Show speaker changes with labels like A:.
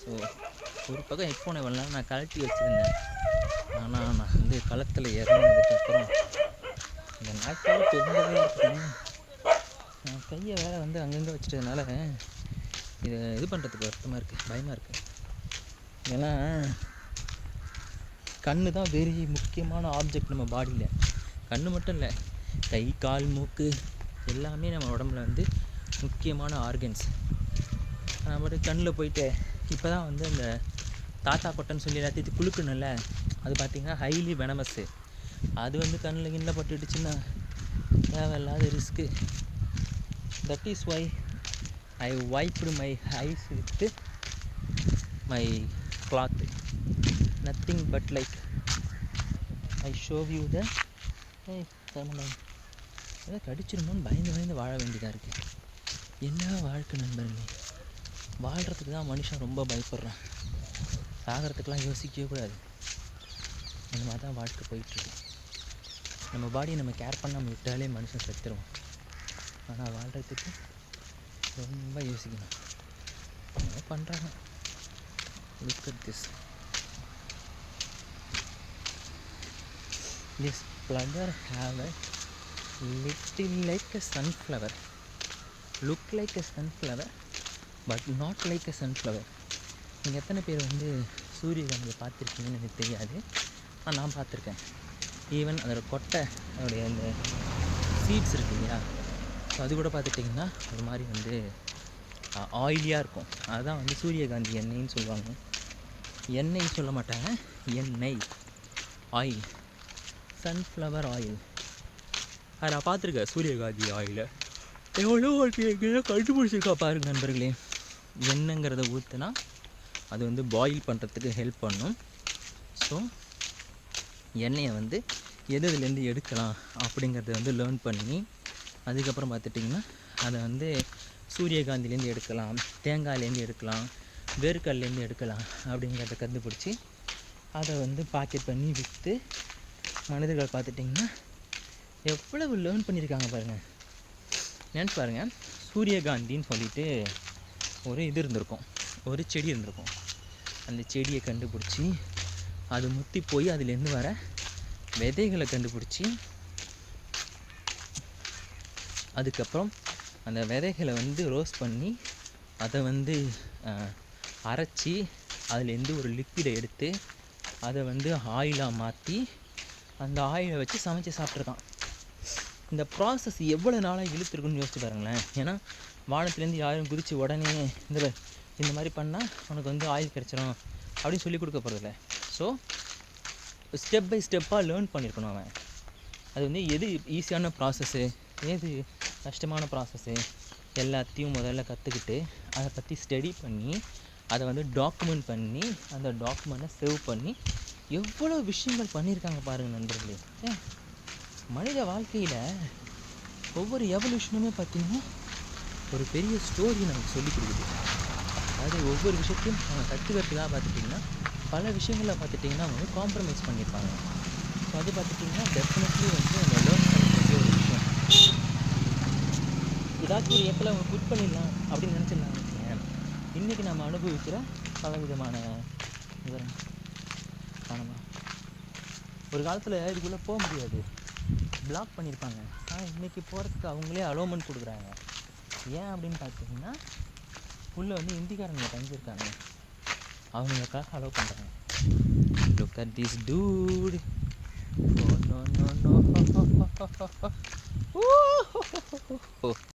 A: So ஒரு பக்கம் ஹெட்ஃபோனை வரலாம் நான் கழட்டி வச்சுருந்தேன். ஆனால் நான் வந்து களத்தில் இறங்கினதுக்கப்புறம் இந்த நாட்கள் தொந்தரவே இருக்குதுங்க. நான் கையை வேறு வந்து அங்கங்கே வச்சுட்டதுனால இதை இது பண்ணுறதுக்கு வருத்தமாக இருக்குது, பயமாக இருக்குது. ஏன்னா கண்ணு தான் வெரி முக்கியமான ஆப்ஜெக்ட் நம்ம பாடியில். கண்ணு மட்டும் இல்லை, கை கால் மூக்கு எல்லாமே நம்ம உடம்புல வந்து முக்கியமான ஆர்கன்ஸ். நான் மட்டும் கண்ணில் போயிட்டு இப்போ தான் வந்து அந்த தாத்தா கொட்டைன்னு சொல்லி எல்லாத்தையும் குளுக்கணும்ல, அது பார்த்திங்கன்னா ஹைலி வெனமஸ்ஸு. அது வந்து கண்ணில் கிண்ணில் பட்டுடுச்சுன்னா தேவையில்லாத risk. That is why I wiped my eyes with my cloth, nothing but like I show you the ஏதோ கடிச்சிருமோன்னு பயந்து வாழ வேண்டியதாக இருக்குது. என்ன வாழ்க்கை நண்பர்களே, வாழ்கிறதுக்கு தான் மனுஷன் ரொம்ப பயப்படுறான். சாகிறதுக்கெலாம் யோசிக்கவே கூடாது. அந்த மாதிரி தான் வாழ்க்கை போயிட்டுருக்கு. நம்ம பாடியை நம்ம கேர் பண்ணாமல் விட்டாலே மனுஷன் செத்துருவோம். ஆனால் வாழ்கிறதுக்கு ரொம்ப யோசிக்கணும். என்ன பண்ணுறாங்க? Look at this. This flower have a little like a sunflower. Look like a sunflower but not like a sunflower. நீங்கள் எத்தனை பேர் வந்து சூரியகாந்தியை பார்த்துருக்கீங்கன்னு எனக்கு தெரியாது. ஆனால் நான் பார்த்துருக்கேன். ஈவன் அதோட கொட்டை, அதோடைய அந்த சீட்ஸ் இருக்கு இல்லையா, ஸோ அது கூட பார்த்துட்டிங்கன்னா ஒரு மாதிரி வந்து ஆயிலியாக இருக்கும். அதுதான் வந்து சூரியகாந்தி எண்ணெய்ன்னு சொல்லுவாங்க. எண்ணெய்ன்னு சொல்ல மாட்டாங்க, எண்ணெய், ஆயில், சன்ஃப்ளவர் ஆயில். அதை நான் பார்த்துருக்கேன். சூரியகாந்தி ஆயிலை எவ்வளோ எங்கேயோ கண்டுபிடிச்சிருக்கா பாருங்க நண்பர்களே. எண்ணெய்ங்கிறத ஊற்றுனா அது வந்து பாயில் பண்ணுறதுக்கு ஹெல்ப் பண்ணும். ஸோ எண்ணெயை வந்து எதுலேருந்து எடுக்கலாம் அப்படிங்கிறத வந்து லேர்ன் பண்ணி அதுக்கப்புறம் பார்த்துட்டிங்கன்னா அதை வந்து சூரியகாந்திலேருந்து எடுக்கலாம், தேங்காயிலேருந்து எடுக்கலாம், வேர்க்கடலேருந்து எடுக்கலாம் அப்படிங்கிறத கண்டுபிடிச்சி அதை வந்து பாக்கெட் பண்ணி விற்று மனிதர்கள் பார்த்துட்டிங்கன்னா எவ்வளவு லேர்ன் பண்ணியிருக்காங்க பாருங்கள். நினச்சி பாருங்கள், சூரியகாந்தின்னு சொல்லிட்டு ஒரு இது இருந்திருக்கும், ஒரு செடி இருந்திருக்கும். அந்த செடியை கண்டுபிடிச்சி அது முத்தி போய் அதுலேருந்து வர விதைகளை கண்டுபிடிச்சி அதுக்கப்புறம் அந்த விதைகளை வந்து ரோஸ்ட் பண்ணி அதை வந்து அரைச்சி அதுலேருந்து ஒரு லிக்விடை எடுத்து அதை வந்து ஆயிலாக மாற்றி அந்த ஆயிலை வச்சு சமைச்சு சாப்பிட்ருக்கான். இந்த ப்ராசஸ் எவ்வளோ நாளாக இழுத்துருக்குன்னு யோசிச்சு பாருங்களேன். ஏன்னா வானத்துலேருந்து யாரும் குதித்து உடனே இந்த மாதிரி பண்ணால் உனக்கு வந்து ஆயில் கிடச்சிரும் அப்படின்னு சொல்லி கொடுக்க போகிறதில்ல. ஸோ ஸ்டெப் பை ஸ்டெப்பாக லேர்ன் பண்ணியிருக்கணும் அவன். அது வந்து எது ஈஸியான ப்ராசஸ்ஸு, எது கஷ்டமான ப்ராசஸ்ஸு எல்லாத்தையும் முதல்ல கற்றுக்கிட்டு அதை பற்றி ஸ்டடி பண்ணி அதை வந்து டாக்குமெண்ட் பண்ணி அந்த டாக்குமெண்ட்டை சேவ் பண்ணி எவ்வளோ விஷயங்கள் பண்ணியிருக்காங்க பாருங்கள் நண்பர்களே. மனித வாழ்க்கையில் ஒவ்வொரு எவல்யூஷனுமே பார்த்திங்கன்னா ஒரு பெரிய ஸ்டோரி நமக்கு சொல்லிக் கொடுக்குது. அதாவது ஒவ்வொரு விஷயத்தையும் நம்ம கற்றுக்கிறதுக்காக பார்த்துட்டிங்கன்னா பல விஷயங்களில் பார்த்துட்டிங்கன்னா அவங்க வந்து காம்ப்ரமைஸ் பண்ணியிருப்பாங்க. ஸோ அது பார்த்துட்டிங்கன்னா டெஃபினெட்லி வந்து அந்த லேர்ன் பண்ணக்கூடிய ஒரு விஷயம். ஏதாச்சும் ஒரு இடத்துல அவங்க குட் பண்ணிடலாம் அப்படின்னு நினச்சிருந்தாங்க வச்சுக்கேன், இன்றைக்கி நம்ம அனுபவிக்கிற பல விதமான விவரம் காணலாம். ஒரு காலத்தில் இதுக்குள்ளே போக முடியாது, பிளாக் பண்ணியிருப்பாங்க. ஆனால் இன்றைக்கி போகிறதுக்கு அவங்களே அலோமெண்ட் கொடுக்குறாங்க. ஏன் அப்படின்னு பார்த்தீங்கன்னா உள்ளே வந்து இந்திக்காரங்க தங்கியிருக்காங்க, அவங்களுக்காக அலோவ் பண்ணுறாங்க. Look at this dude. Oh no no no.